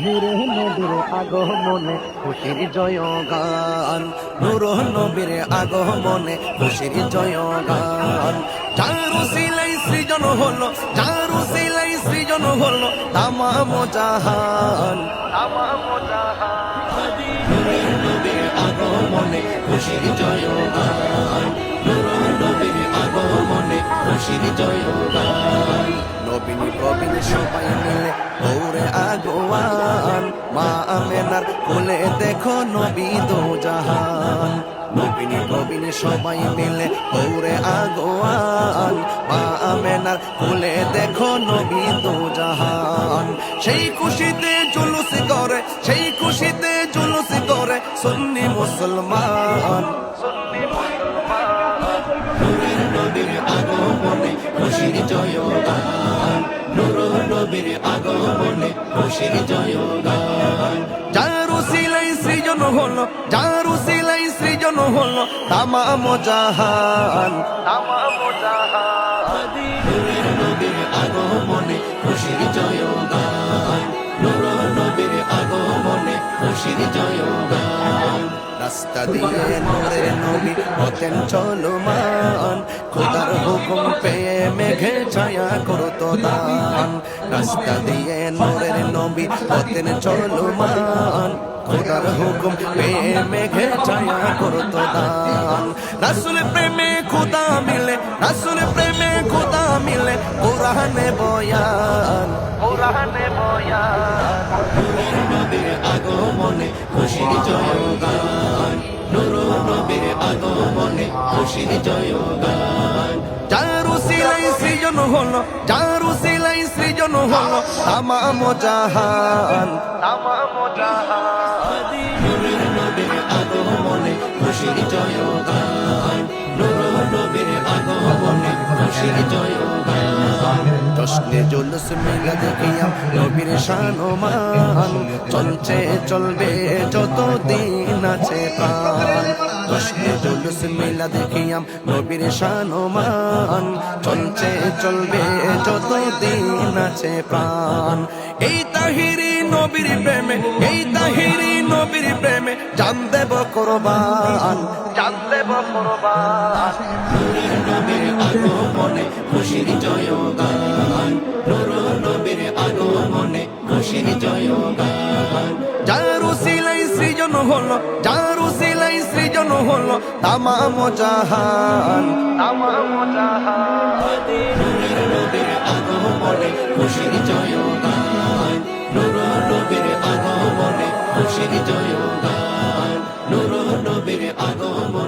নূরে নবীর আগমনে খুশির জয়গান, নূরে নবীর আগমনে খুশির জয়গান। যার উসিলাই সৃজন হলো, যার উসিলাই সৃজন হলো তামাম জাহান, তামাম জাহান। নূরে নবীর আগমনে খুশির জয়গান, নূরে নবীর আগমনে খুশির জয়গান। নবীন প্রবীণ সবাই মিলে দৌড়ে আগোয়ান, মা আমেনার কোলে দেখো নবী দো জাহান। নবীন প্রবীণ সবাই মিলে দৌড়ে আগোয়ান, মা আমেনার কোলে দেখো নবী দো জাহান। সেই খুশিতে জুলুস করে, সেই খুশিতে জুলুস করে সুন্নি মুসলমান, সুন্নি মুসলমান। নূরের নবীর আগমনে খুশির জয়গান, নূরের নবীর আগমনে খুশির জয়গান। যার উসিলাই সৃজন হলো, যার উসিলাই সৃজন হলো তামাম জাহান, তামাম জাহান। নূরের নবীর আগমনে খুশির জয়গান, নূরের নবীর আগমনে খুশির জয়গান। রাস্তা দিয়ে নূরের নবী হতেন চলমান, খোদার হুকুম পেয়ে মেঘে ছায়া করতো দান। রাস্তা দিয়ে নূরের নবী হতেন চলমান, খোদার হুকুম পেয়ে মেঘে ছায়া করতো দান। রাসূল প্রেমে খোদা মিলে, রাসূল প্রেমে খোদা মিলে কোরআনে বয়ান, কোরআনে বয়ান। নূরের নবীর আগমনে খুশির জয়গান, নূরের নবীর আগমনে খুশির জয়গান। যার উসিলাই সৃজন হলো, যার উসিলাই সৃজন হলো তামাম জাহান, তামাম জাহান। নূরের নবীর আগমনে খুশির জয়গান, নূরের নবীর আগমনে খুশির জয়গান। জশ্নে জুলুস মিলাদ কিয়াম নবীর শান-ও-মান, চলছে চলবে যতদিন আছে প্রাণ। জশ্নে জুলুস মিলাদ কিয়াম নবীর শান-ও-মান, চলছে চলবে যতদিন আছে প্রাণ। এই তাহিরি নবীর প্রেমে, এই তাহিরি নবীর প্রেমে জান দেব কুরবান, জান দেব কুরবান। নূরের নবীর আগমনে খুশির জয়গান, নূরের নবীর আগমনে খুশির জয়গান। যার উসিলাই সৃজন হলো, যার উসিলাই সৃজন হলো তামাম জাহান, তামাম জাহান। নূরের নবীর আগমনে খুশির জয়গান, নূরের নবীর আগমনে খুশির জয়গান, নূরের নবীর আগমনে